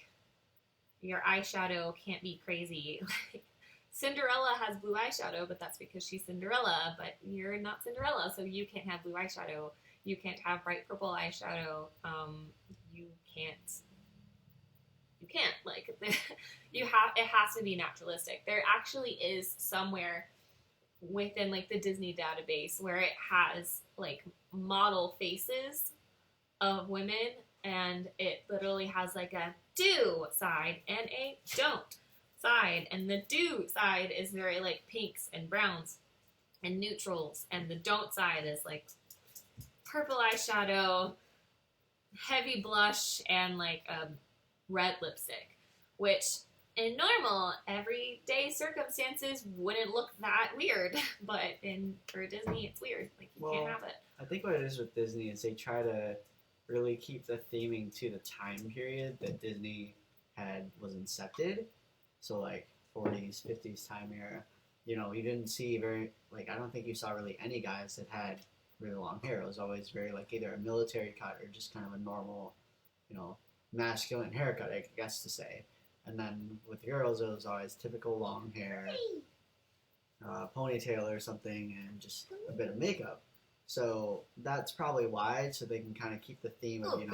your eyeshadow can't be crazy. Like Cinderella has blue eyeshadow, but that's because she's Cinderella, but you're not Cinderella, so you can't have blue eyeshadow. You can't have bright purple eyeshadow. You can't, like, it has to be naturalistic. There actually is somewhere within, like, the Disney database where it has, like, model faces of women, and it literally has, like, a do side and a don't side, and the do side is very, like, pinks and browns and neutrals, and the don't side is, like, purple eyeshadow, heavy blush, and, like, a red lipstick, which in normal, everyday circumstances wouldn't look that weird, but for Disney, it's weird. Like, you can't have it. I think what it is with Disney is they try to really keep the theming to the time period that Disney was incepted. So, like, 40s, 50s time era. You know, you didn't see I don't think you saw really any guys that had really long hair. It was always very, like, either a military cut or just kind of a normal, you know, masculine haircut, I guess to say. And then with the girls, it was always typical long hair, ponytail or something, and just a bit of makeup. So that's probably why, so they can kind of keep the theme of, you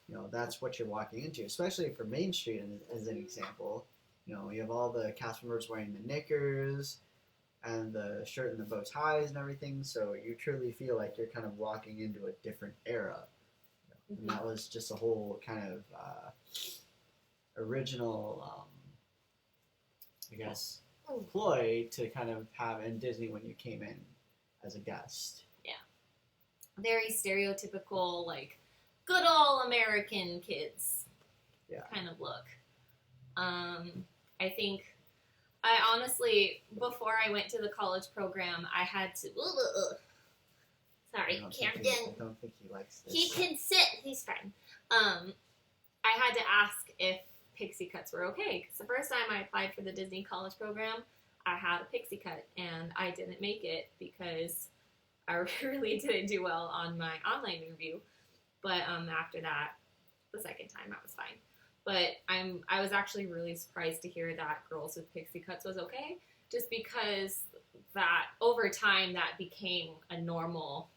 know, that's what you're walking into, especially for Main Street as an example. You know, you have all the cast members wearing the knickers and the shirt and the bow ties and everything, so you truly feel like you're kind of walking into a different era. Mm-hmm. And that was just a whole kind of original, I guess, ploy to kind of have in Disney when you came in. as a guest. Very stereotypical, like, good old American kids kind of look. I think I honestly, before I went to the college program, I had to. Sorry, Camden. I don't think he likes this. He can sit. He's fine. I had to ask if pixie cuts were okay, because the first time I applied for the Disney college program, I had a pixie cut, and I didn't make it because I really didn't do well on my online interview. But after that, the second time, I was fine. But I was actually really surprised to hear that girls with pixie cuts was okay, just because that over time that became a normal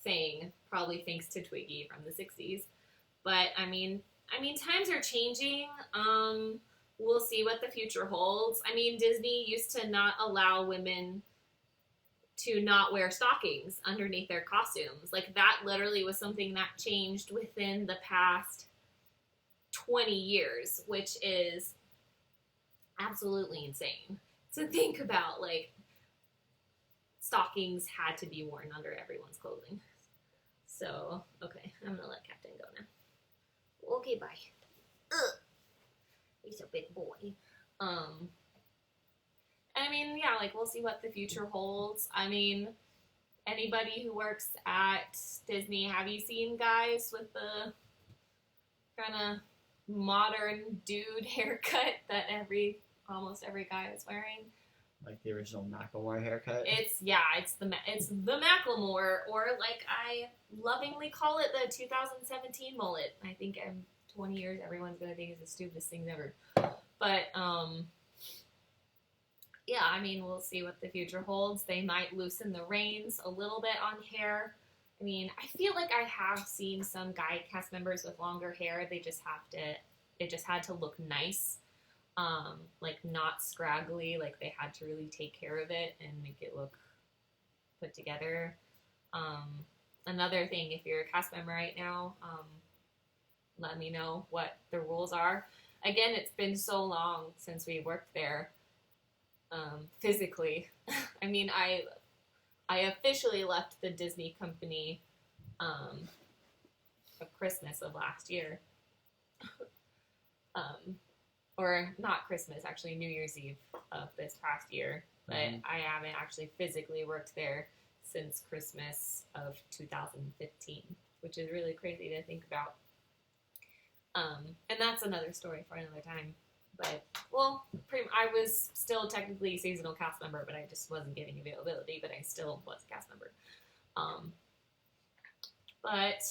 thing, probably thanks to Twiggy from the 60s. But I mean times are changing. We'll see what the future holds. I mean, Disney used to not allow women to not wear stockings underneath their costumes. Like, that literally was something that changed within the past 20 years, which is absolutely insane to think about. Like, stockings had to be worn under everyone's clothing. So, okay, I'm gonna let Captain go now. Okay, bye. Ugh. He's a big boy. I mean, yeah, like, we'll see what the future holds. I mean, anybody who works at Disney, have you seen guys with the kind of modern dude haircut that almost every guy is wearing? Like the original Macklemore haircut? It's the Macklemore, or like I lovingly call it the 2017 mullet. I think in 20 years everyone's gonna think it's the stupidest thing ever. But yeah, I mean, we'll see what the future holds. They might loosen the reins a little bit on hair. I mean, I feel like I have seen some guide cast members with longer hair. It just had to look nice. Like, not scraggly, like they had to really take care of it and make it look put together. Another thing, if you're a cast member right now, let me know what the rules are. Again, it's been so long since we worked there, physically. I mean, I officially left the Disney company of Christmas of last year. Or not Christmas, actually New Year's Eve of this past year. But I haven't actually physically worked there since Christmas of 2015, which is really crazy to think about. And that's another story for another time. But, well, I was still technically a seasonal cast member, but I just wasn't getting availability, but I still was a cast member. But,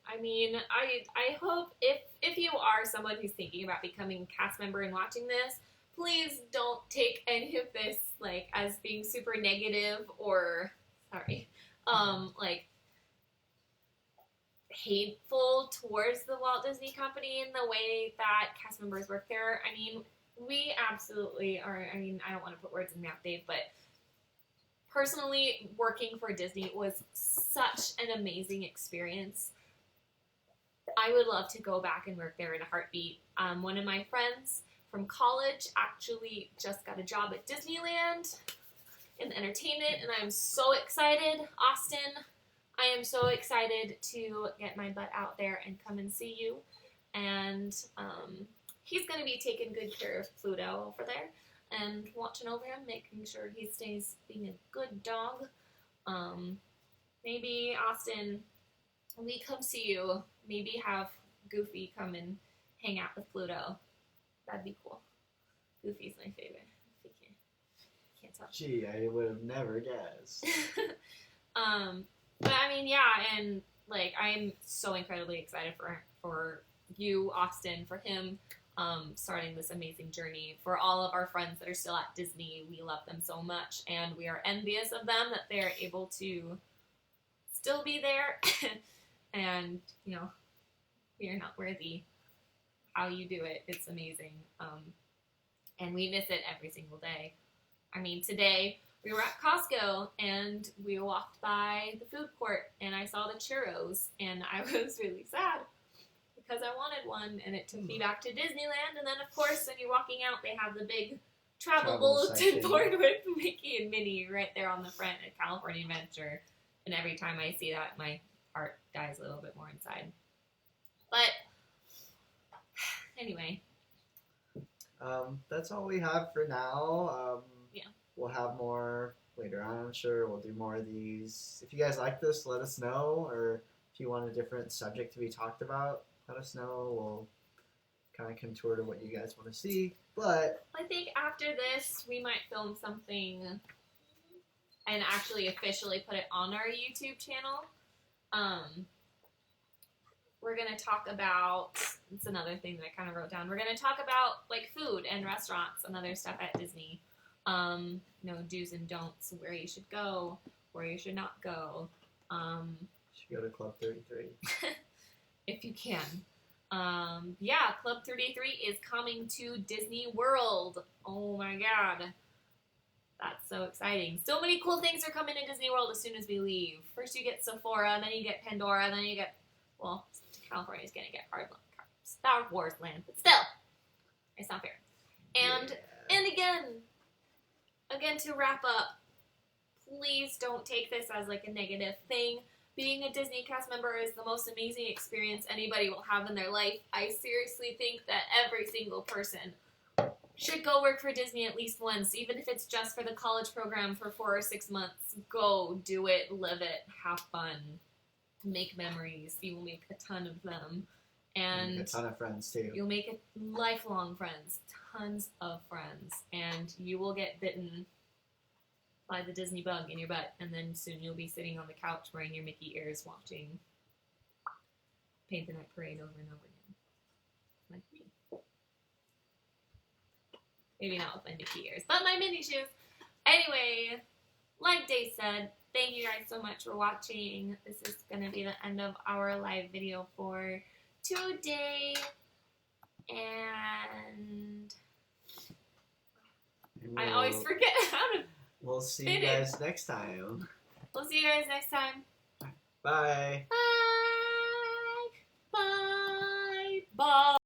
I mean, I hope if you are someone who's thinking about becoming a cast member and watching this, please don't take any of this, like, as being super negative or, like, hateful towards the Walt Disney Company in the way that cast members work there. I mean, we absolutely are. I mean, I don't want to put words in your mouth, Dave, but personally, working for Disney was such an amazing experience. I would love to go back and work there in a heartbeat. One of my friends from college actually just got a job at Disneyland in entertainment, and I'm so excited. Austin, I am so excited to get my butt out there and come and see you. And he's going to be taking good care of Pluto over there and watching over him, making sure he stays being a good dog. Maybe, Austin, when we come see you, maybe have Goofy come and hang out with Pluto. That'd be cool. Goofy's my favorite. Can't tell. Gee, I would have never guessed. But I mean, yeah, and like, I'm so incredibly excited for you, Austin, for him starting this amazing journey. For all of our friends that are still at Disney, we love them so much, and we are envious of them that they're able to still be there. And, you know, we are not worthy. How you do it, it's amazing. And we miss it every single day. I mean, today we were at Costco and we walked by the food court and I saw the churros and I was really sad because I wanted one and it took me back to Disneyland. And then, of course, when you're walking out, they have the big travel Travel bulletin section. board with Mickey and Minnie right there on the front at California Adventure. And every time I see that, my heart dies a little bit more inside. But anyway. That's all we have for now. Yeah. We'll have more later on, I'm sure. We'll do more of these. If you guys like this, let us know. Or if you want a different subject to be talked about, let us know. We'll kind of contour to what you guys want to see. But I think after this, we might film something and actually officially put it on our YouTube channel. We're going to talk about, it's another thing that I kind of wrote down. We're going to talk about like food and restaurants and other stuff at Disney. Do's and don'ts, where you should go, where you should not go. you should go to Club 33. If you can. Club 33 is coming to Disney World. Oh my god. That's so exciting. So many cool things are coming to Disney World as soon as we leave. First you get Sephora, then you get Pandora, then you get, well, California's gonna get Star Wars Land, but still, it's not fair. And again to wrap up, please don't take this as like a negative thing. Being a Disney cast member is the most amazing experience anybody will have in their life. I seriously think that every single person should go work for Disney at least once, even if it's just for the college program for 4 or 6 months. Go, do it, live it, have fun, make memories. You will make a ton of them. And a ton of friends too. You'll make it lifelong friends, tons of friends, and you will get bitten by the Disney bug in your butt, and then soon you'll be sitting on the couch wearing your Mickey ears watching Paint the Night Parade over and over again. Like me. Maybe not with my Mickey ears, but my Minnie shoes. Anyway, like Dave said, thank you guys so much for watching. This is going to be the end of our live video for today. And I always forget how to We'll see you guys next time. We'll see you guys next time. Bye. Bye. Bye. Bye.